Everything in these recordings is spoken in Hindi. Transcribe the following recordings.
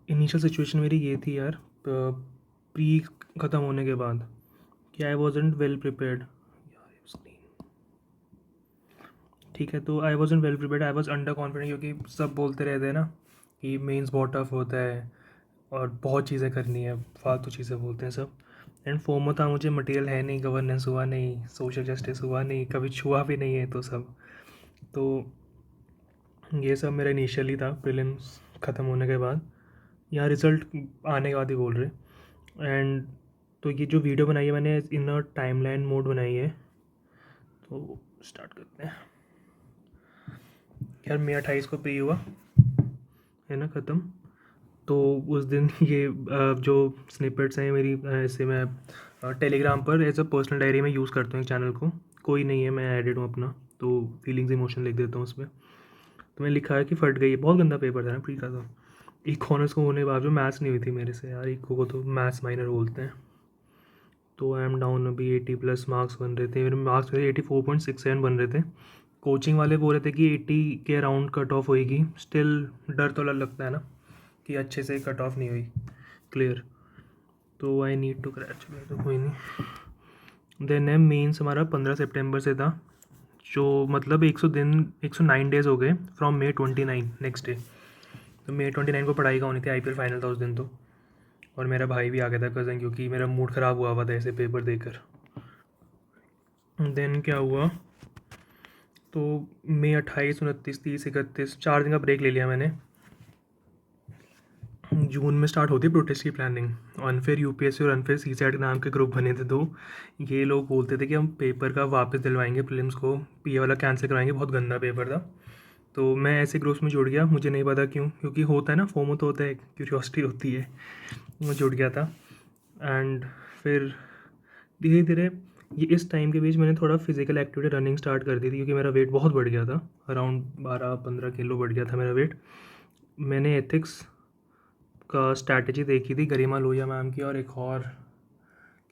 इनिशियल सिचुएशन मेरी ये थी यार, प्री ख़त्म होने के बाद, कि आई वॉजेंट वेल प्रिपेयर्ड। ठीक है, तो I wasn't well prepared, I was under confident, क्योंकि सब बोलते रहते हैं ना कि मेंस बहुत टफ होता है और बहुत चीज़ें करनी है, फालतू चीज़ें बोलते हैं सब। एंड फोमो था मुझे, मटेरियल है नहीं, गवर्नेंस हुआ नहीं, सोशल जस्टिस हुआ नहीं, कभी छुआ भी नहीं है तो सब। तो ये सब मेरा इनिशियली था प्रीलिम्स ख़त्म होने के बाद, यहाँ रिज़ल्ट आने के बाद ही बोल रहे। एंड तो ये जो वीडियो बनाई है मैंने इन अ टाइमलाइन मोड बनाई है, तो स्टार्ट करते हैं। यार मई 28 को प्री हुआ है ना ख़त्म, तो उस दिन ये जो स्निपेट्स हैं मेरी, ऐसे मैं टेलीग्राम पर एज अ पर्सनल डायरी में यूज़ करता हूँ एक चैनल को, कोई नहीं है, मैं एडिड हूँ अपना, तो फीलिंग्स इमोशन लिख देता हूँ उसमें। तो मैंने लिखा है कि फट गई है, बहुत गंदा पेपर था ना प्री का। तो इकोनॉमिक्स को होने के बाद जो मैथ्स नहीं हुई थी मेरे से यार, इको को तो मैथ्स माइनर बोलते हैं। तो आई एम डाउन, अभी 80+ मार्क्स बन रहे थे मेरे, मार्क्स मेरे 84.67 बन रहे थे। कोचिंग वाले बोल रहे थे कि 80 के अराउंड कट ऑफ होएगी, स्टिल डर तो लगता है ना कि अच्छे से कट ऑफ नहीं हुई क्लियर, तो आई नीड टू क्रैच, तो कोई नहीं। देन है मेंस हमारा 15 सितंबर से था, जो मतलब 109 डेज़ हो गए फ्रॉम May 29 नेक्स्ट डे। तो May 29 को पढ़ाई का होनी थी, IPL फाइनल था उस दिन तो। और मेरा भाई भी आ गया था कज़न, क्योंकि मेरा मूड ख़राब हुआ था ऐसे पेपर देकर। देन क्या हुआ, तो May 28, 29, 30, 31, 4 दिन का ब्रेक ले लिया मैंने। जून में स्टार्ट होती प्रोटेस्ट की प्लानिंग, अनफेयर यूपीएससी और अनफेयर सीसैट के नाम के ग्रुप बने थे दो। ये लोग बोलते थे कि हम पेपर का वापस दिलवाएंगे, प्रीलिम्स को पीए वाला कैंसिल कराएंगे, बहुत गंदा पेपर था। तो मैं ऐसे ग्रुप्स में जुड़ गया, मुझे नहीं पता क्यों, क्योंकि होता है ना, फोमो तो होता है, क्यूरियोसिटी होती है, मैं जुड़ गया था। एंड फिर धीरे धीरे ये इस टाइम के बीच मैंने थोड़ा फिजिकल एक्टिविटी, रनिंग स्टार्ट कर दी थी, क्योंकि मेरा वेट बहुत बढ़ गया था, अराउंड 12-15 किलो बढ़ गया था मेरा वेट। मैंने एथिक्स का स्ट्रैटेजी देखी थी गरिमा लोहिया मैम की, और एक और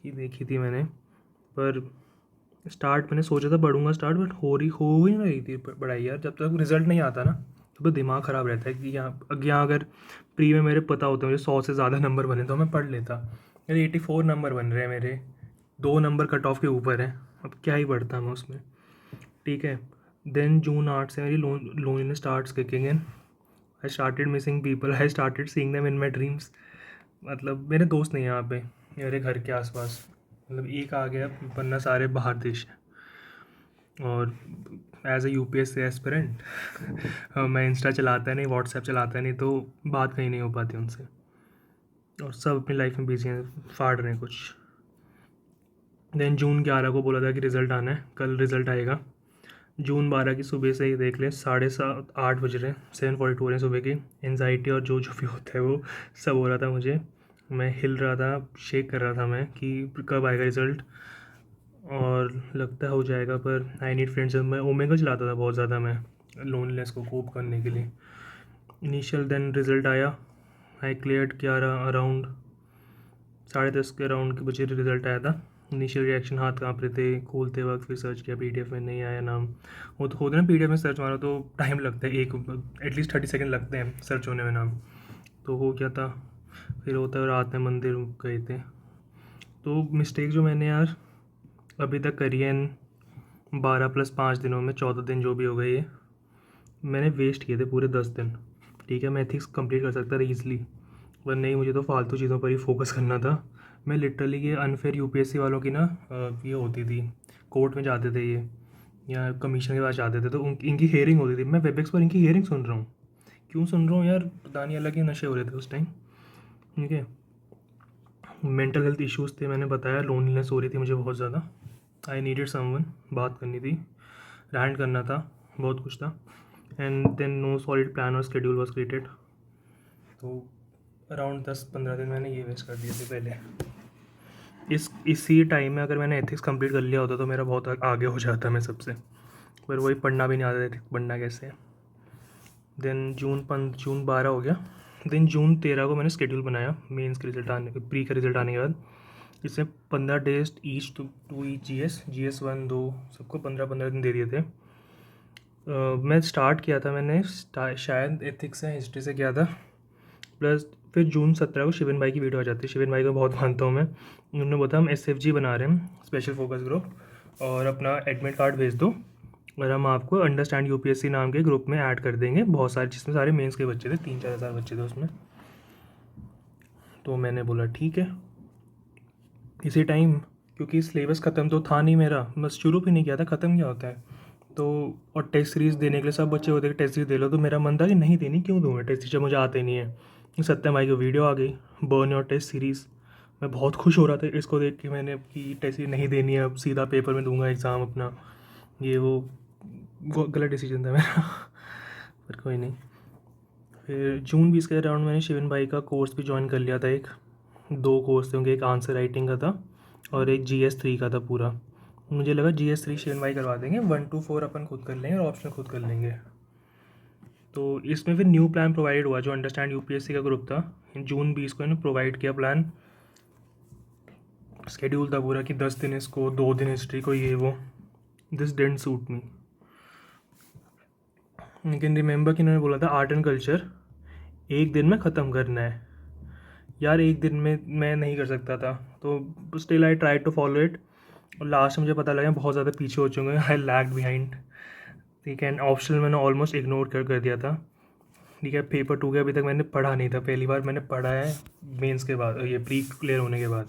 की देखी थी मैंने, पर स्टार्ट मैंने सोचा था बढ़ूंगा स्टार्ट, बट हो ही नहीं रही थी पढ़ाई यार, जब तक रिजल्ट नहीं आता ना तो दिमाग ख़राब रहता है कि यहाँ अगर प्री में मेरे पता होता मुझे 100 से ज़्यादा नंबर बने तो मैं पढ़ लेता। यार 84 नंबर बन रहे हैं मेरे, 2 नंबर कट ऑफ के ऊपर है, अब क्या ही पढ़ता मैं उसमें। ठीक है, देन June 8 से मेरी loneliness starts kicking in, I started missing people, I started seeing them in my dreams. मतलब मेरे दोस्त नहीं हैं यहाँ पे मेरे घर के आसपास, मतलब एक आ गया, वरना सारे बाहर देश हैं। और एज ए यूपीएससी एस्पिरेंट मैं इंस्टा चलाता नहीं, व्हाट्सएप चलाता नहीं, तो बात कहीं नहीं हो पाती उनसे, और सब अपनी लाइफ में बिजी हैं, फाड़ रहे हैं कुछ। देन June 11 को बोला था कि रिज़ल्ट आना है, कल रिज़ल्ट आएगा। June 12 की सुबह से ही देख लें, 7:30-8 बज रहे हैं, 7:42 हो रहे हैं सुबह की। एनजाइटी और जो भी होता है वो सब हो रहा था मुझे, मैं हिल रहा था, शेक कर रहा था मैं कि कब आएगा रिज़ल्ट, और लगता हो जाएगा, पर आई नीड फ्रेंड्स। मैं ओमेगा चलाता था बहुत ज़्यादा, मैं लोनलेस को कोप करने के लिए। इनिशियल देन रिज़ल्ट आया, आई क्लियर्ड 11 अराउंड 10:30 के अराउंड के बजे रिज़ल्ट आया था। इनिशियल रिएक्शन, हाथ काँप रहे थे खोलते वक्त, फिर सर्च किया पीडीएफ में, नहीं आया नाम। वो तो होता है ना, पीडीएफ में सर्च मारो तो टाइम लगता है, एक एटलीस्ट 30 सेकेंड लगते हैं सर्च होने में नाम। तो हो गया था, फिर होता है रात में मंदिर गए थे। तो मिस्टेक जो मैंने यार अभी तक करी है इन 12+5 दिनों में, 14 दिन जो भी हो गए, ये मैंने वेस्ट किए थे पूरे 10 दिन। ठीक है, मैं एथिक्स कंप्लीट कर सकता था ईज़िली, पर नहीं, मुझे तो फालतू चीज़ों पर ही फोकस करना था। मैं लिटरली ये अनफेयर यूपीएससी वालों की ना ये होती थी, कोर्ट में जाते थे ये, या कमीशन के पास जाते थे, तो इनकी हेयरिंग होती थी, मैं वेबएक्स पर इनकी हेयरिंग सुन रहा हूँ। क्यों सुन रहा हूँ यार, पता नहीं, अलग ही नशे हो रहे थे उस टाइम। ठीक है, मेंटल हेल्थ इश्यूज़ थे, मैंने बताया, लोनलीनेस हो रही थी मुझे बहुत ज़्यादा, आई नीडेड समवन, बात करनी थी, रैंट करना था, बहुत कुछ था। And then no solid plan और शेड्यूल वॉज क्रिएटेड। तो अराउंड 10-15 दिन मैंने ये वेस्ट कर दिए थे पहले। इसी टाइम में अगर मैंने एथिक्स कंप्लीट कर लिया होता तो मेरा बहुत आगे हो जाता मैं सबसे, पर वही पढ़ना भी नहीं आता एथिक्स पढ़ना कैसे है। देन जून 12 हो गया। देन June 13 को मैंने शेड्यूल बनाया, मेंस के रिजल्ट आने, प्री का रिजल्ट आने के बाद। इसमें 15 days each to each GS 1 2 सबको 15-15 दिन दे दिए थे। मैं स्टार्ट किया था, मैंने शायद एथिक्स से हिस्ट्री से किया था, प्लस फिर जून 17 को शिवन भाई की वीडियो आ जाती है। शिवन भाई को बहुत मानता हूँ मैं। उन्होंने बोला हम SFG बना रहे हैं, स्पेशल फोकस ग्रुप, और अपना एडमिट कार्ड भेज दो और हम आपको अंडरस्टैंड UPSC नाम के ग्रुप में ऐड कर देंगे। बहुत सारे, जिसमें सारे मेंस के बच्चे थे, 3-4 हज़ार बच्चे थे उसमें। तो मैंने बोला ठीक है। इसी टाइम, क्योंकि सिलेबस ख़त्म तो था नहीं मेरा, बस शुरू भी नहीं किया था, ख़त्म क्या होता है तो। और टेस्ट सीरीज़ देने के लिए सब बच्चे होते हैं कि टेस्ट सीरीज़ दे लो, तो मेरा मन था कि नहीं देनी, क्यों दूँ मैं टेस्ट सीरीज़, मुझे आते नहीं है। सत्यम भाई की वीडियो आ गई, बर्न योर टेस्ट सीरीज़। मैं बहुत खुश हो रहा था इसको देख के, मैंने कि टेस्ट सीरीज़ नहीं देनी है, अब सीधा पेपर में दूंगा एग्ज़ाम अपना। ये वो गलत डिसीजन था मेरा पर कोई नहीं। फिर जून 20 के अराउंड मैंने शिवन भाई का कोर्स भी ज्वाइन कर लिया था। 2 कोर्स थे उनके, एक आंसर राइटिंग का था और एक GS3 का था पूरा। मुझे लगा GS3 शिवन भाई करवा देंगे, 1 to 4 अपन खुद कर लेंगे और ऑप्शनल खुद कर लेंगे। तो इसमें फिर न्यू प्लान प्रोवाइड हुआ, जो अंडरस्टैंड UPSC का ग्रुप था। जून 20 को इन्होंने प्रोवाइड किया प्लान। शेड्यूल था पूरा कि 10 दिन इसको, 2 दिन हिस्ट्री को, ये वो। This didn't suit me. लेकिन रिमेंबर कि इन्होंने बोला था आर्ट एंड कल्चर 1 दिन में ख़त्म करना है। यार 1 दिन में मैं नहीं कर सकता था, तो still I try to follow it. और लास्ट में मुझे पता लगा बहुत ज़्यादा पीछे हो चुके हैं, आई लैग बिहाइंड। ठीक है, ऑप्शनल मैंने ऑलमोस्ट इग्नोर कर दिया था। ठीक है, पेपर 2 के अभी तक मैंने पढ़ा नहीं था, पहली बार मैंने पढ़ा है मेंस के बाद, ये प्री क्लियर होने के बाद।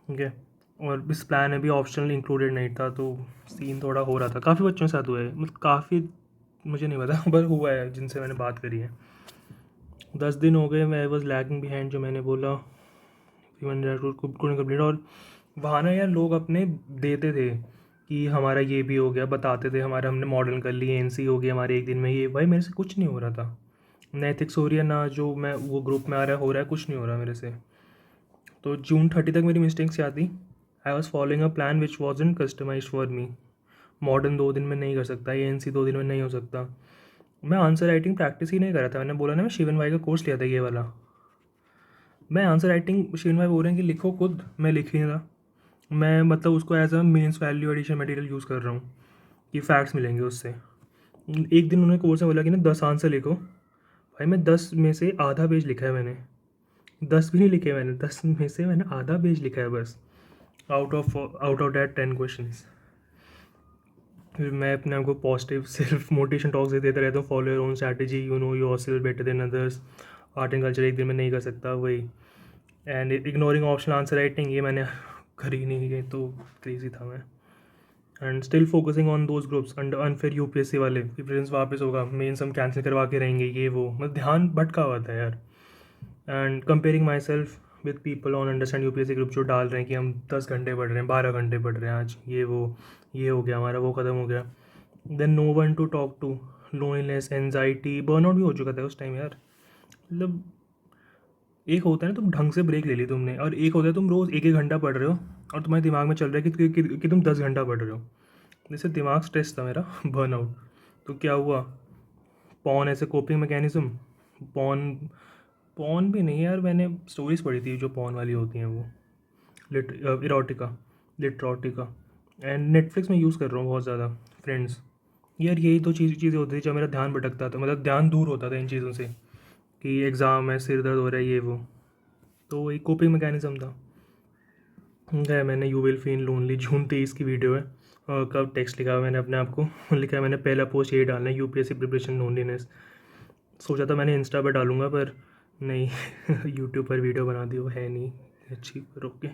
ठीक है, और इस प्लान में भी ऑप्शनल इंक्लूडेड नहीं था, तो सीन थोड़ा हो रहा था। काफ़ी बच्चों के साथ हुआ है, मतलब काफ़ी, मुझे नहीं पता पर हुआ है जिनसे मैंने बात करी है। 10 दिन हो गए, मैं वॉज लैगिंग बिहाइंड, जो मैंने बोला कंप्लीट। और वहाँ ना यार लोग अपने देते थे कि हमारा ये भी हो गया, बताते थे हमारा, हमने मॉडर्न कर ली, NC हो गया हमारे 1 दिन में। ये भाई मेरे से कुछ नहीं हो रहा था, ना एथिक्स हो रही है, ना जो मैं वो ग्रुप में आ रहा है हो रहा है, कुछ नहीं हो रहा मेरे से। तो जून 30 तक मेरी मिस्टेक्स याद थी। I was following a plan which was in customize for me. Modern 2 दिन में नहीं कर सकता, ये NC 2 दिन में नहीं हो सकता। मैं आंसर राइटिंग प्रैक्टिस ही नहीं करा था। मैंने बोला ना, मैं शिवन भाई का कोर्स लिया था ये वाला। मैं आंसर राइटिंग, शिवन भाई बोल रहे हैं कि लिखो खुद, मैं लिख नहीं रहा। मैं मतलब उसको as a means value addition material use कर रहा हूँ कि फैक्ट्स मिलेंगे उससे। 1 दिन उन्होंने कोर्स में बोला कि ना 10 आंसर लिखो। भाई मैं 10 में से आधा पेज लिखा है मैंने। 10 भी नहीं लिखे मैंने, 10 में से मैंने आधा पेज लिखा है बस, आउट ऑफ दैट 10 क्वेश्चंस। फिर मैं अपने आप को पॉजिटिव सेल्फ मोटिवेशन टॉक्स देते रहता हूँ। Follow your own strategy, you know yourself better than others. Art and culture 1 दिन में नहीं कर सकता, वही। And ignoring optional answer writing, ये मैंने करी नहीं है, तो क्रेजी था मैं। And still focusing on those groups under unfair UPSC वाले कि प्रेजेंस वापस होगा, मेन्स हम कैंसिल करवा के रहेंगे, ये वो, मतलब ध्यान भटका हुआ था यार। And comparing my self with people on understand UPSC group, जो डाल रहे हैं कि हम 10 घंटे पढ़ रहे हैं, 12 घंटे पढ़ रहे हैं आज, ये वो, ये हो गया हमारा, वो ख़त्म हो गया। Then no one to talk to, loneliness, anxiety, burnout भी हो चुका था उस टाइम यार। मतलब एक होता है ना, तुम ढंग से ब्रेक ले ली तुमने, और एक होता है तुम रोज़ 1-1 घंटा पढ़ रहे हो और तुम्हारे दिमाग में चल रहा है कि तुम 10 घंटा पढ़ रहे हो। जैसे दिमाग स्ट्रेस था मेरा बर्नआउट। तो क्या हुआ, पॉन ऐसे कोपिंग मैकेनिज्म। पॉन पॉन भी नहीं यार, मैंने स्टोरीज़ पढ़ी थी जो पॉन वाली होती हैं वो, लिटरोटिका। एंड नेटफ्लिक्स में यूज़ कर रहा हूँ बहुत ज़्यादा, फ्रेंड्स। यार यही तो चीज़ें होती थी जब मेरा ध्यान भटकता था, मतलब ध्यान दूर होता था इन चीज़ों से कि एग्ज़ाम है, सिर दर्द हो रहा है, ये वो। तो एक कोपिंग मैकेनिज्म था। गया मैंने, यू विल फील लोनली, जून 23 की वीडियो है। और कब टेक्स्ट लिखा हुआ मैंने अपने आप को लिखा है मैंने, पहला पोस्ट यही डालना है, UPSC प्रिपरेशन लोनलीनेस। सोचा था मैंने इंस्टा पर डालूंगा, पर नहीं यूट्यूब पर वीडियो बना दी, वो है नहीं अच्छी, पर ओके।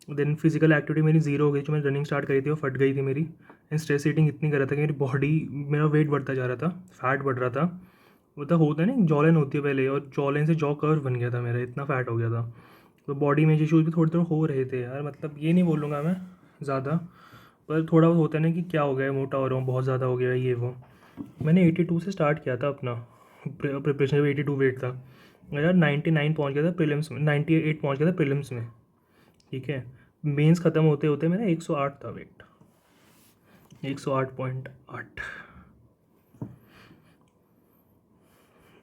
देन फिजिकल एक्टिविटी मेरी ज़ीरो हो गई, जो मैंने रनिंग स्टार्ट करी थी वो फट गई थी मेरी। एंड स्ट्रेस ईटिंग इतनी कर रहा था कि मेरी बॉडी, मेरा वेट बढ़ता जा रहा था, फैट बढ़ रहा था। वो तो होता है ना, जॉ लाइन होती है पहले, और जॉ लाइन से जॉ कर्व बन गया था मेरा, इतना फैट हो गया था। तो बॉडी में इश्यूज़ भी थोड़े थोड़े हो रहे थे यार, मतलब ये नहीं बोलूँगा मैं ज़्यादा, पर थोड़ा बहुत होता है ना कि क्या हो गया है, मोटा हो रहा हूँ, बहुत ज़्यादा हो गया है, ये वो। मैंने 82 से स्टार्ट किया था अपना प्रिपरेशन, जब 82 वेट था यार, 99 पहुँच गया था प्रीलिम्स में, 98 पहुँच गया था प्रीलिम्स में। ठीक है, मेंस ख़त्म होते होते मेरा 108 था वेट, 108.8।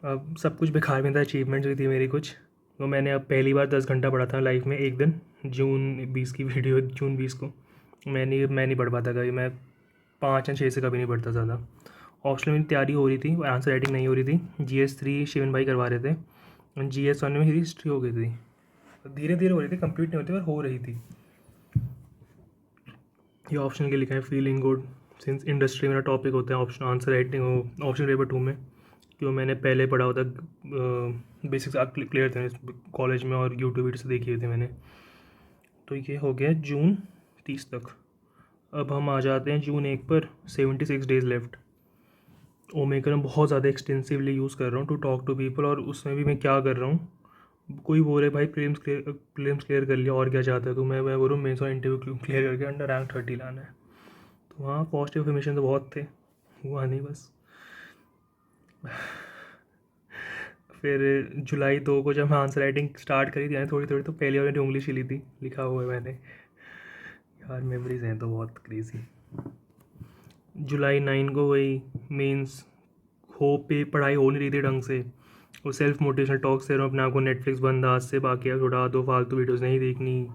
अब सब कुछ बेकार में था, अचीवमेंट्स भी थी मेरी कुछ। तो मैंने अब पहली बार 10 घंटा पढ़ा था लाइफ में एक दिन, जून 20 की वीडियो, जून 20 को। मैं नहीं पढ़ पाता कभी, मैं 5 या 6 से कभी नहीं पढ़ता ज़्यादा। ऑप्शनल में तैयारी हो रही थी, आंसर राइटिंग नहीं हो रही थी। GS3 शिवन भाई करवा रहे थे, GS1 में मेरी हिस्ट्री हो गई थी, धीरे धीरे हो रही थी, कंप्लीट नहीं होती पर हो रही थी। ये ऑप्शन के लिखा है फीलिंग गुड सिंस इंडस्ट्री मेरा टॉपिक होता है, ऑप्शन आंसर राइटिंग हो ऑप्शन पेपर 2 में, क्यों मैंने पहले पढ़ा होता, बेसिक्स क्लियर थे कॉलेज में और यूट्यूब वीडियो से देखी हुई थी मैंने। तो ये हो गया जून 30 तक। अब हम आ जाते हैं जून 1 पर, 76 डेज़ लेफ्ट। ओमेगा मैं बहुत ज़्यादा एक्सटेंसिवली यूज़ कर रहा हूँ टू टॉक टू पीपल, और उसमें भी मैं क्या कर रहा हूँ, कोई बोल रहे भाई प्रीलिम्स क्लियर कर लिया और क्या चाहता है, तो मैं बोलूँ मेन्स और इंटरव्यू क्लियर करके अंडर रैंक 30 लाना है। तो हाँ, पॉजिटिव इन्फॉर्मेशन तो बहुत थे, हुआ नहीं बस। फिर जुलाई 2 को जब मैं आंसर राइटिंग स्टार्ट करी थी थोड़ी थोड़ी, तो पहली बार मैंने उंगली छिली थी, लिखा हुआ है मैंने। यार मेमोरीज हैं तो बहुत क्रेजी। जुलाई 9 को वही मेंस हो पे पढ़ाई हो नहीं रही थी ढंग से, वो सेल्फ मोटिवेशनल टॉक से रहा हूँ अपने आप को, नेटफ्लिक्स बंद आज से, बाकी अब छुड़ा दो, फालतू वीडियोज़ नहीं देखनी,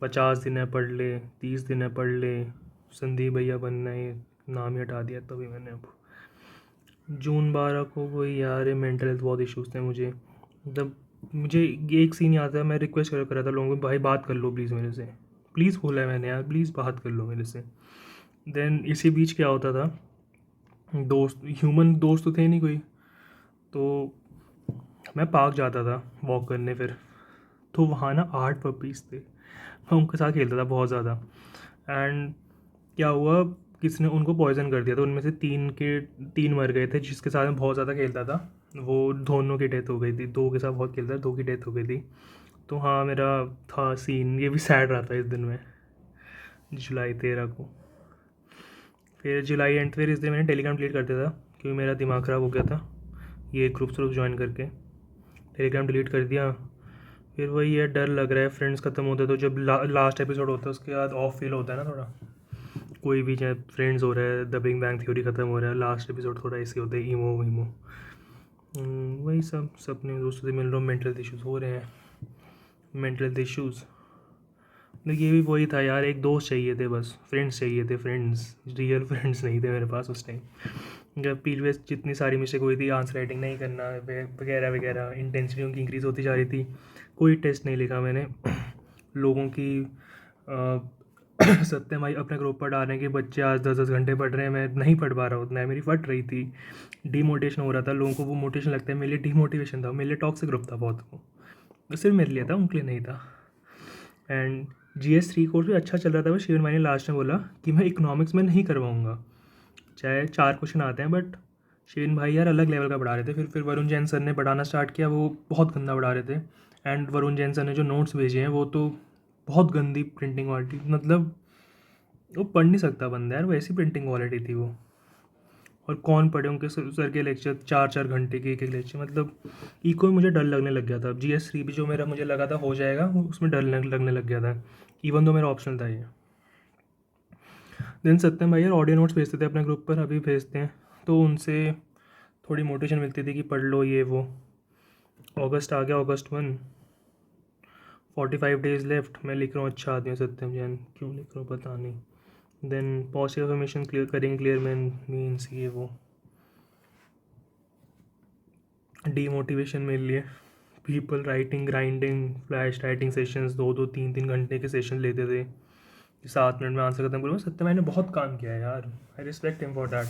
50 दिन है पढ़ ले, 30 दिन है पढ़ ले, संदीप भैया बनना है, नाम ही हटा दिया तभी मैंने। अब जून 12 को वही यार ये मेंटल हेल्थ बहुत इश्यूज़ थे मुझे, मतलब मुझे ये एक सीन याद है, मैं रिक्वेस्ट कर रहा था लोगों को, भाई बात कर लो प्लीज़ मेरे से, प्लीज़ बोला है मैंने यार, प्लीज़ बात कर लो मेरे से। देन इसी बीच क्या होता था, दोस्त ह्यूमन दोस्त तो थे नहीं कोई, तो मैं पार्क जाता था वॉक करने, फिर तो वहाँ ना 8 पपीज़ थे, मैं उनके साथ खेलता था बहुत ज़्यादा। एंड क्या हुआ, किसी ने उनको पॉइज़न कर दिया, तो उनमें से 3 मर गए थे, जिसके साथ मैं बहुत ज़्यादा खेलता था, वो दोनों की डेथ हो गई थी, 2 के साथ बहुत खेलता था, 2 की डेथ हो गई थी। तो हाँ मेरा था सीन, ये भी सैड रहा था इस दिन में, जुलाई 13 को। फिर जुलाई एंड, फिर इस दिन मैंने टेलीग्राम डिलीट कर दिया था क्योंकि मेरा दिमाग ख़राब हो गया था ये ग्रुप्स ज्वाइन करके, टेलीग्राम डिलीट कर दिया। फिर वही है, डर लग रहा है, फ्रेंड्स ख़त्म होते तो जब लास्ट एपिसोड होता है उसके बाद ऑफ फील होता है ना थोड़ा, कोई भी चाहे फ्रेंड्स हो रहा है, द बिग बैंग थ्योरी ख़त्म हो रहा है, लास्ट एपिसोड थोड़ा ऐसे होता है ईमो वीमो। वही सब सपने दोस्तों से मिल रहा हूँ, मेंटल इश्यूज़ हो रहे हैं, मेंटल इश्यूज़। मतलब ये भी वही था यार, एक दोस्त चाहिए थे बस, फ्रेंड्स चाहिए थे, फ्रेंड्स, रियल फ्रेंड्स नहीं थे मेरे पास उस टाइम। जब प्रीवियस जितनी सारी मिस्टेक हुई थी, आंसर राइटिंग नहीं करना वगैरह वगैरह, इंटेंसिटी उनकी इंक्रीज़ होती जा रही थी, कोई टेस्ट नहीं लिखा मैंने। लोगों की सत्यम भाई अपने ग्रुप पर डाल रहे हैं कि बच्चे आज 10-10 घंटे पढ़ रहे हैं, मैं नहीं पढ़ पा रहा हूँ उतना, मेरी फट रही थी, डीमोटिवेशन हो रहा था, लोगों को वो मोटिवेशन लगता है, मेरे लिए डीमोटिवेशन था, मेरे लिए टॉक्सिक ग्रुप था बहुत, वो सिर्फ मेरे लिए था, उनके लिए नहीं था। एंड GS3 कोर्स भी अच्छा चल रहा था, बस शिवन भाई ने लास्ट में बोला कि मैं इकोनॉमिक्स में नहीं करवाऊँगा, चाहे 4 क्वेश्चन आते हैं, बट शिवन भाई यार अलग लेवल का पढ़ा रहे थे। फिर वरुण जैन सर ने पढ़ाना स्टार्ट किया, वो बहुत गंदा पढ़ा रहे थे। एंड वरुण जैन सर ने जो नोट्स भेजे हैं वो तो बहुत गंदी प्रिंटिंग क्वालिटी, मतलब वो पढ़ नहीं सकता बंदा यार, वो ऐसी प्रिंटिंग क्वालिटी थी वो। और कौन पढ़े उनके सर के लेक्चर, 4-4 घंटे के एक एक लेक्चर, मतलब इको में मुझे डर लगने लग गया था। GS3 भी जो मेरा मुझे लगा था हो जाएगा, उसमें डर लगने लग गया था, इवन तो मेरा ऑप्शनल था ये। देन सत्यम भाई यार ऑडियो नोट्स भेजते थे अपने ग्रुप पर, अभी भेजते हैं, तो उनसे थोड़ी मोटिवेशन मिलती थी कि पढ़ लो ये वो। अगस्त आ गया, August 1, 45 डेज़ लेफ्ट, मैं लिख रहा हूँ अच्छा आदमी सत्यम जैन, क्यों लिख रहा हूँ पता नहीं। देन पॉजिटिव इन्फॉर्मेशन क्लियर करेंगे, क्लियर मैन मीन्स ये वो, डीमोटिवेशन मेरे लिए, people writing grinding flash writing sessions, 2-2 3-3 घंटे के सेशन लेते थे, 7 मिनट में आंसर खत्म करूँ। सत्य मैंने बहुत काम किया है यार, I respect him for that.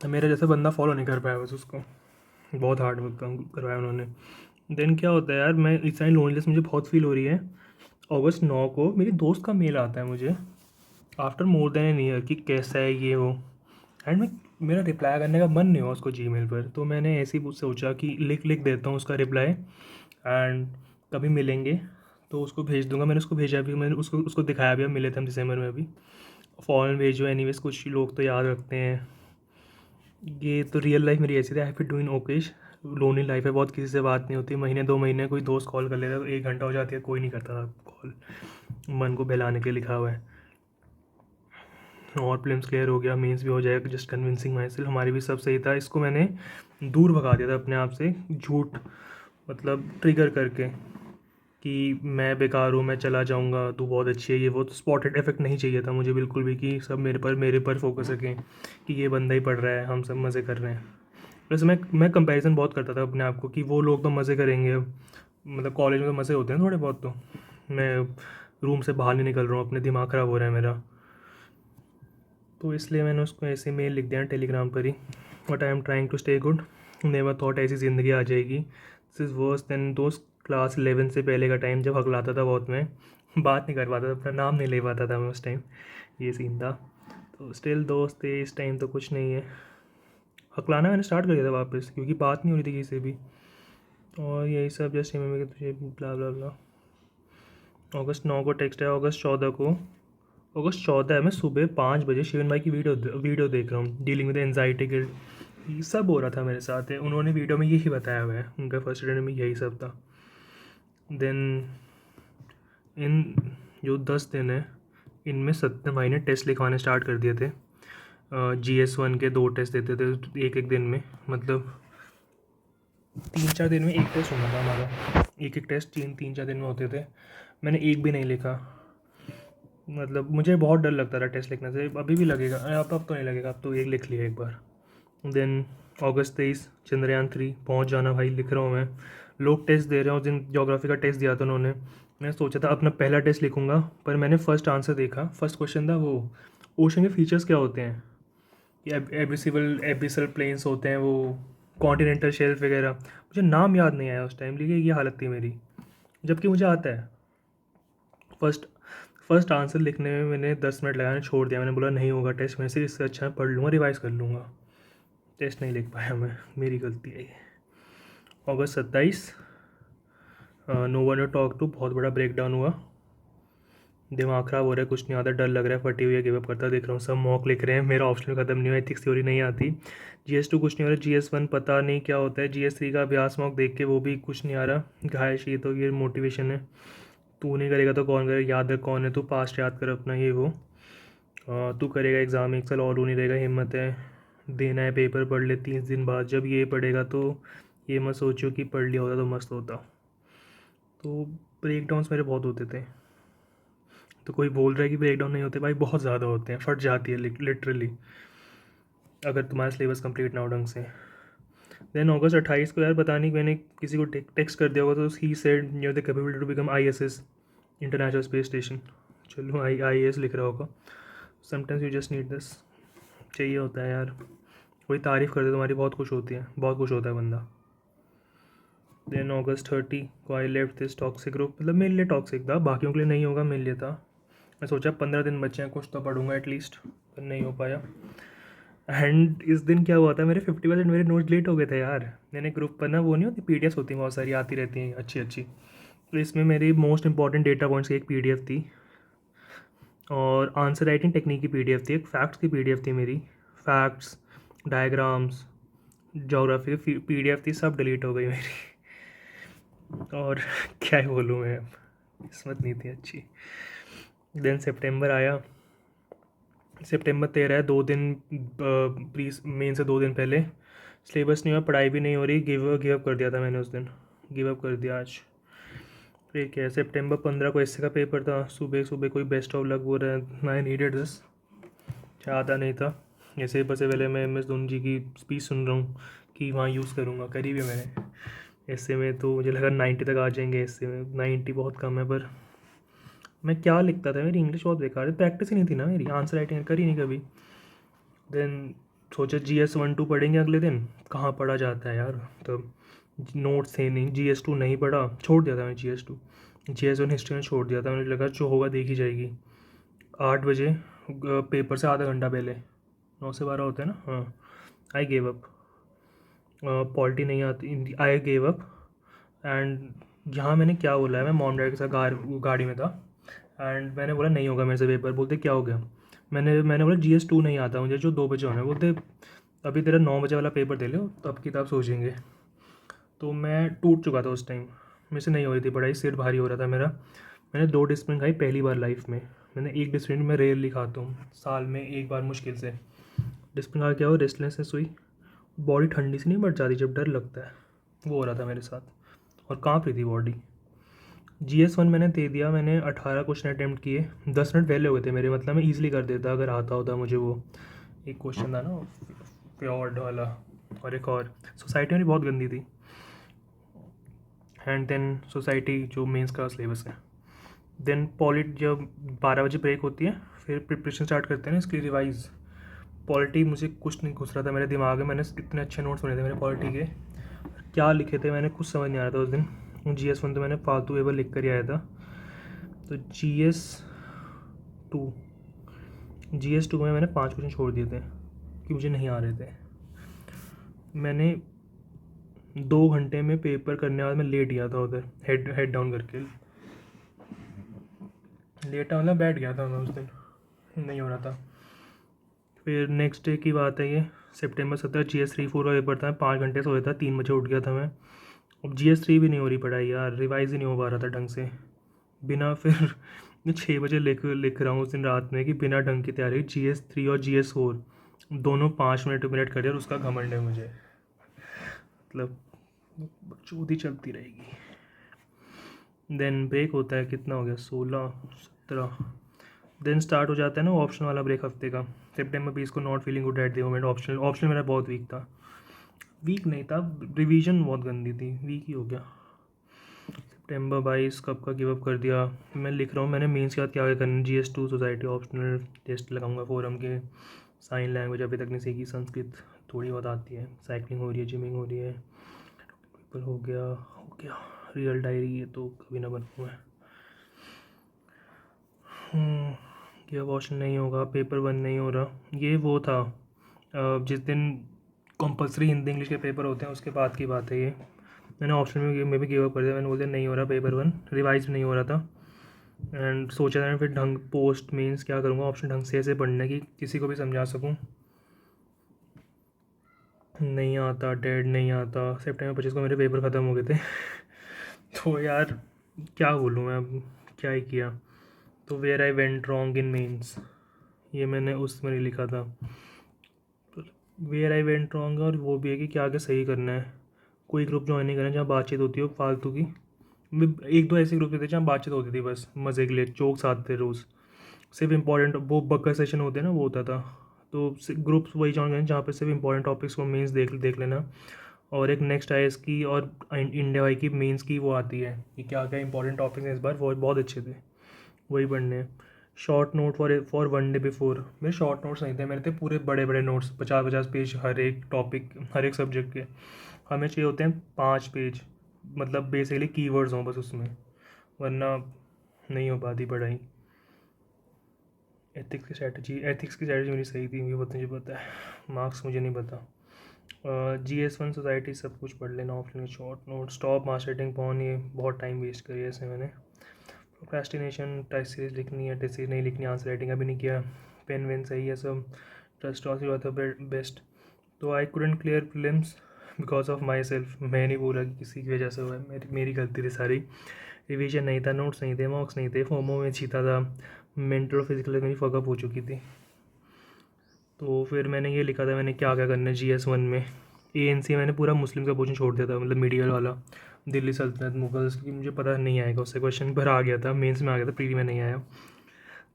मेरा जैसा बंदा फॉलो नहीं कर पाया बस उसको, बहुत हार्ड वर्क करवाया उन्होंने। देन क्या होता है यार, मैं इस टाइम लोनलीनेस मुझे बहुत फील हो रही है। August 9 को मेरी दोस्त का मेल आता है मुझे, after more than an year, कि कैसा है ये वो। एंड मेरा रिप्लाई करने का मन नहीं हुआ उसको जीमेल पर, तो मैंने ऐसे ही सोचा कि लिख लिख देता हूँ उसका रिप्लाई, एंड कभी मिलेंगे तो उसको भेज दूंगा। मैंने उसको भेजा भी, मैंने उसको दिखाया भी, हम मिले थे हम दिसंबर में अभी। फॉरन भेजो, एनीवेज कुछ लोग तो याद रखते हैं। ये तो रियल लाइफ मेरी ऐसी थी, आई फिर डूइंग ओकेश, लोनली लाइफ है बहुत, किसी से बात नहीं होती, महीने 2 महीने कोई दोस्त कॉल कर लेता है तो 1 घंटा हो जाती है, कोई नहीं करता था कॉल, मन को बहलाने के लिए लिखा हुआ है। और प्रीलिम्स क्लियर हो गया, मेंस भी हो जाएगा, जस्ट कन्विंसिंग माई सेल्फ, हमारी भी सब सही था। इसको मैंने दूर भगा दिया था अपने आप से, झूठ मतलब ट्रिगर करके कि मैं बेकार हूँ, मैं चला जाऊँगा, तू बहुत अच्छी है, ये वो। तो स्पॉटेड इफेक्ट नहीं चाहिए था मुझे बिल्कुल भी, कि सब मेरे पर फोकस रखें कि ये बंदा ही पढ़ रहा है, हम सब मज़े कर रहे हैं। वैसे मैं कंपैरिजन बहुत करता था अपने आप को कि वो लोग तो मज़े करेंगे, मतलब कॉलेज में तो मज़े होते हैं थोड़े बहुत, तो मैं रूम से बाहर नहीं निकल रहा हूँ, अपने दिमाग ख़राब हो रहा है मेरा। तो इसलिए मैंने उसको ऐसे मेल लिख दिया टेलीग्राम पर ही, but I am trying to stay good, never thought ऐसी ज़िंदगी आ जाएगी। दिस इज़ वर्स देन दोस्त क्लास 11 से पहले का टाइम जब हकलाता था बहुत, मैं बात नहीं कर पाता था, अपना नाम नहीं ले पाता था मैं उस टाइम, ये सीन था। तो स्टिल दोस्त थे इस टाइम, तो कुछ नहीं है। हकलाना मैंने स्टार्ट कर दिया था वापस, क्योंकि बात नहीं हो रही थी किसी से भी, और यही सब जैसे मैं तुझे ब्ला ब्ला ब्ला। अगस्त 9 को टेक्स्ट है, अगस्त 14 है, मैं सुबह 5 बजे शिवन भाई की वीडियो देख रहा हूँ, डीलिंग विद एनजाइटी गिल्ट, ये सब हो रहा था मेरे साथ है। उन्होंने वीडियो में यही बताया हुआ है, उनका फर्स्ट एड में यही सब था। देन इन जो 10 दिन है, इनमें सत्यम भाई ने टेस्ट लिखवाने स्टार्ट कर दिए थे। GS1 के 2 टेस्ट देते थे एक एक दिन में, मतलब 3-4 दिन में एक टेस्ट होना था हमारा, एक एक टेस्ट 3-4 दिन में होते थे। मैंने एक भी नहीं लिखा, मतलब मुझे बहुत डर लगता था टेस्ट लिखने से, अभी भी लगेगा, अब तो नहीं लगेगा, अब तो एक लिख लिया एक बार। देन अगस्त 23 चंद्रयान 3 पहुंच जाना भाई, लिख रहा हूँ मैं, लोग टेस्ट दे रहे हैं। उस दिन ज्योग्राफी का टेस्ट दिया था उन्होंने, मैं सोचा था अपना पहला टेस्ट लिखूंगा, पर मैंने फर्स्ट आंसर देखा, फर्स्ट क्वेश्चन था वो, ओशन के फीचर्स क्या होते हैं, एबिसल प्लेन्स होते हैं वो, कॉन्टिनेंटल शेल्फ वगैरह, मुझे नाम याद नहीं आया उस टाइम, लेकिन ये हालत थी मेरी, जबकि मुझे आता है। फर्स्ट फर्स्ट आंसर लिखने में मैंने 10 मिनट लगाने छोड़ दिया, मैंने बोला नहीं होगा टेस्ट में से, इससे अच्छा पढ़ लूँगा, रिवाइज़ कर लूँगा। टेस्ट नहीं लिख पाया मैं, मेरी गलती है ये। अगस्त 27 नो वन टॉक टू, बहुत बड़ा ब्रेक डाउन हुआ, दिमाग ख़राब हो रहा है, कुछ नहीं आता, डर लग रहा है, फटी हुई है, गिव अप करता दिख रहा हूँ, सब मॉक लिख रहे हैं, मेरा ऑप्शन ख़त्म नहीं हुआ, एथिक्स थ्योरी नहीं आती, GS2 कुछ नहीं हो रहा, GS1 पता नहीं क्या होता है, GS3 का अभ्यास मॉक देख के वो भी कुछ नहीं आ रहा, घायल ये तो ये मोटिवेशन है, तू नहीं करेगा तो कौन करेगा, याद रख कौन है तू, पास्ट याद कर अपना, ये वो, तू करेगा एग्ज़ाम 1 साल और नहीं रहेगा, हिम्मत है, देना है पेपर, पढ़ ले 30 दिन बाद, जब ये पढ़ेगा तो ये मत सोचो कि पढ़ लिया होता तो मस्त होता। तो ब्रेक डाउन्स मेरे बहुत होते थे। तो कोई बोल रहा है कि ब्रेक डाउन नहीं होते, भाई बहुत ज़्यादा होते हैं, फट जाती है लिटरली, अगर तुम्हारा सिलेबस कंप्लीट ना हो ढंग से। देन अगस्त 28 को यार पता नहीं मैंने किसी को टेक्स्ट कर दिया होगा, तो he said you the capability to become ISS, international space station, चलो IAS लिख रहा होगा, sometimes you just need this, चाहिए होता है यार, कोई तारीफ़ कर दे तुम्हारी, बहुत खुश होती है, बहुत खुश होता है बंदा। देन अगस्त 30 को I left this toxic group, मतलब मेरे लिए टॉक्सिक था, बाकियों के लिए नहीं होगा, मेरे लिए था। मैं सोचा 15 दिन बचे हैं, कुछ तो पढ़ूंगा एटलीस्ट, पर नहीं हो पाया। एंड इस दिन क्या हुआ था, मेरे 50% मेरे नोट्स डिलीट हो गए थे यार। मैंने ग्रुप पर ना वो नहीं होती PDF होती हैं बहुत सारी, आती रहती हैं अच्छी अच्छी, तो इसमें मेरी मोस्ट इंपॉर्टेंट डेटा पॉइंट्स की एक PDF थी, और आंसर राइटिंग टेक्निक की PDF थी, एक फैक्ट्स की PDF थी मेरी, फैक्ट्स, डायग्राम्स, जोग्राफी की PDF थी, सब डिलीट हो गई मेरी। और क्या ही बोलूँ मैं, अब किस्मत नहीं थी अच्छी। देन सितंबर आया, सितंबर 13 है, 2 दिन प्लीज़ मेन से 2 दिन पहले, सिलेबस नहीं हुआ, पढ़ाई भी नहीं हो रही, गिव अप कर दिया था मैंने उस दिन, गिव अप कर दिया आज। फिर क्या है, सितंबर 15 को ऐसे का पेपर था, सुबह सुबह कोई बेस्ट ऑफ लक बोल रहा है, आई नीडेड दिस, चाहता नहीं था, ऐसे बस पहले मैं MS धोनी जी की स्पीच सुन रहा हूँ कि वहाँ यूज़ करूँगा, करी भी मैंने, ऐसे में तो मुझे लगा 90 तक आ जाएंगे, ऐसे में 90 बहुत कम है, पर मैं क्या लिखता था, मेरी इंग्लिश बहुत बेकार है, प्रैक्टिस ही नहीं थी ना मेरी, आंसर राइटिंग करी नहीं कभी। देन सोचा GS1-2 पढ़ेंगे अगले दिन, कहाँ पढ़ा जाता है यार, तो नोट्स थे नहीं, GS2 नहीं पढ़ा, छोड़ दिया था मैं GS2, GS1 हिस्ट्री में छोड़ दिया था, मुझे लगा जो होगा देखी जाएगी। 8 बजे पेपर से आधा घंटा पहले, 9 से 12 होता है ना, हाँ, आई गेव अप, पॉलिटी नहीं आती, आई गेव अप। एंड यहाँ मैंने क्या बोला है, मैं मॉम डैड के साथ गाड़ी में था, एंड मैंने बोला नहीं होगा मेरे से पेपर, बोलते क्या हो गया, मैंने बोला GS2 नहीं आता मुझे, जो 2 बजे होना है, बोलते अभी तेरा 9 बजे वाला पेपर दे लो तब किताब सोचेंगे। तो मैं टूट चुका था उस टाइम, मेरे से नहीं हो रही थी पढ़ाई, सिर भारी हो रहा था मेरा, मैंने 2 डिस्प्लिन खाई पहली बार लाइफ में, मैंने एक डिस्प्लिन में रेयरली खाता हूँ, साल में एक बार मुश्किल से डिस्प्लिन खा, क्या हो, रेस्टलेसनेस हुई, बॉडी ठंडी से नहीं बढ़ जाती जब डर लगता है, वो हो रहा था मेरे साथ, और काँप रही थी बॉडी। GS1 मैंने दे दिया, मैंने 18 क्वेश्चन अटैम्प्ट किए, 10 मिनट पहले हो गए थे मेरे, मतलब मैं ईजिली कर देता अगर आता होता मुझे, वो एक क्वेश्चन था ना, फ्यॉर्ड वाला, और एक और सोसाइटी मेरी बहुत गंदी थी। एंड देन सोसाइटी जो मेंस का सिलेबस है, देन पॉलिट जब 12 बजे ब्रेक होती है फिर प्रिपरेशन स्टार्ट करते हैं ना इसकी रिवाइज। पॉलिटी मुझे कुछ नहीं घुस रहा था मेरे दिमाग में, मैंने इतने अच्छे नोट्स बने थे मेरे पॉलिटी के, क्या लिखे थे मैंने कुछ समझ नहीं आ रहा था उस दिन। GS1 तो मैंने फालतू एवर लिख कर ही आया था। तो GS2 में मैंने 5 क्वेश्चन छोड़ दिए थे कि मुझे नहीं आ रहे थे। मैंने 2 घंटे में पेपर करने बाद मैं लेट गया था उधर, हेड डाउन करके लेटा, मतलब बैठ गया था मैं उस दिन, नहीं हो रहा था। फिर नेक्स्ट डे की बात है ये, September 17 GS3-4 का पेपर था, 5 घंटे सोया था, 3 बजे उठ गया था मैं। अब GS3 भी नहीं हो रही पढ़ाई यार, रिवाइज ही नहीं हो पा रहा था ढंग से। बिना फिर 6 बजे लिख रहा हूँ उस दिन रात में कि बिना ढंग की तैयारी, GS3 और GS4 दोनों 5 मिनट करे और उसका घमंड है मुझे, मतलब बकचोदी चलती रहेगी। देन ब्रेक होता है, कितना हो गया, 16-17। देन स्टार्ट हो जाता है ना ऑप्शन वाला ब्रेक हफ्ते का। September 20 को not feeling good at the moment, optional मेरा बहुत वीक था, वीक नहीं था, रिवीजन बहुत गंदी थी, वीक ही हो गया। September 22 कब का गिव अप कर दिया। मैं लिख रहा हूँ मैंने मेंस के बाद क्या क्या करना, GS2 सोसाइटी ऑप्शनल टेस्ट लगाऊंगा फोरम के, साइन लैंग्वेज अभी तक नहीं सीखी, संस्कृत थोड़ी बहुत आती है, साइकिलिंग हो रही है, जिमिंग हो रही है, पेपर हो गया, रियल डायरी ये तो कभी ना बनूँ मैं। गिव ऑप्शन नहीं होगा, पेपर 1 नहीं हो रहा। ये वो था जिस दिन कंपलसरी हिंदी इंग्लिश के पेपर होते हैं उसके बाद की बात है ये। मैंने ऑप्शन में भी गिव अप कर दिया, मैंने बोल दिया नहीं हो रहा पेपर 1, रिवाइज नहीं हो रहा था। एंड सोचा था फिर ढंग पोस्ट मीन्स क्या करूँगा, ऑप्शन ढंग से ऐसे पढ़ने की किसी को भी समझा सकूँ। नहीं आता, डेड नहीं आता। September 25 को मेरे पेपर ख़त्म हो गए थे तो यार क्या बोलूँ मैं, अब क्या ही किया। तो where I went wrong in means, ये मैंने उसमें नहीं लिखा था, वेयर आई वेंट रॉन्ग, और वो भी है कि क्या आगे सही करना है। कोई ग्रुप ज्वाइन नहीं करना जहाँ बातचीत होती हो फालतू की। 1-2 ऐसे ग्रुप थे जहाँ बातचीत होती थी बस मज़े के लिए, जोक्स आते थे रोज़, सिर्फ इंपॉर्टेंट वो बक्का सेशन होते हैं ना वो होता था। तो ग्रुप्स वही ज्वाइन करना जहाँ पे सिर्फ इंपॉर्टेंट टॉपिक्स को मेंस देख लेना। और एक नेक्स्ट IAS की और इंडिया वाई की मेंस की वो आती है कि क्या क्या इंपॉर्टेंट टॉपिक्स हैं इस बार, वो बहुत अच्छे थे, वही पढ़ने। Short note for 1 day before, मेरे शॉर्ट नोट्स नहीं थे, मेरे थे पूरे बड़े बड़े नोट्स, 50-50 पेज हर एक टॉपिक हर एक सब्जेक्ट के। हमें चाहिए होते हैं 5 पेज, मतलब बेसिकली कीवर्ड्स हों बस उसमें, वरना नहीं हो पाती पढ़ाई। एथिक्स की स्ट्रैटेजी मेरी सही थी, मुझे पता है, मार्क्स मुझे नहीं पता। GS1 सोसाइटी सब कुछ पढ़ लेना, option short note, stop marketing पॉन, ये बहुत टाइम वेस्ट करी है ऐसे मैंने। प्रोक्रेस्टिनेशन, टेस्ट सीरीज लिखनी है, टेस्ट सीरीज नहीं लिखनी, आंसर राइटिंग अभी नहीं किया, पेन वेन सही है सब, ट्रस्ट ऑल हुआ था बेस्ट। तो I couldn't clear prelims because of my self, मैं नहीं बोला कि किसी की वजह से हुआ है, मेरी गलती थी सारी। रिवीजन नहीं था, नोट्स नहीं थे, मार्क्स नहीं थे, फोमो में छीता था, मेंटल और फिजिकल मेरी फकअप हो चुकी थी। तो फिर मैंने ये लिखा था मैंने क्या क्या करना है GS1 में। ANC मैंने पूरा मुस्लिम का पोर्शन छोड़ दिया था, मतलब मीडियल वाला, दिल्ली सल्तनत मुगल्स की मुझे पता नहीं आएगा उससे क्वेश्चन, पर आ गया था मेंस में, आ गया था, प्रीली में नहीं आया।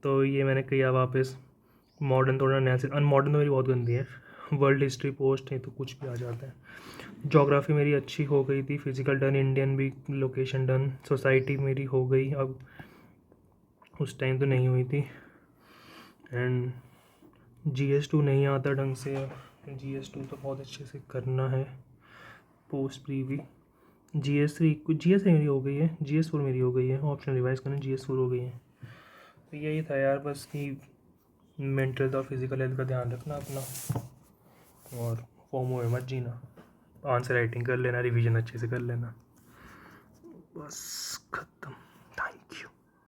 तो ये मैंने किया वापस। मॉडर्न थोड़ा नया से, अनमॉडर्न तो मेरी बहुत गंदी है, वर्ल्ड हिस्ट्री पोस्ट है तो कुछ भी आ जाता है। जोग्राफ़ी मेरी अच्छी हो गई थी, फिजिकल डन, इंडियन भी लोकेशन डन, सोसाइटी मेरी हो गई, अब उस टाइम तो नहीं हुई थी। एंड GS2 नहीं आता ढंग से, GS2 तो बहुत अच्छे से करना है, पोस्ट प्री भी। GS3 कुछ, GS3 मेरी हो गई है, GS4 मेरी हो गई है, ऑप्शन रिवाइज करना, GS4 हो गई है। तो यही था यार बस कि मेंटल और फिजिकल हेल्थ का ध्यान रखना अपना, और फॉर्मो में मत जीना, आंसर राइटिंग कर लेना, रिवीजन अच्छे से कर लेना, बस खत्म।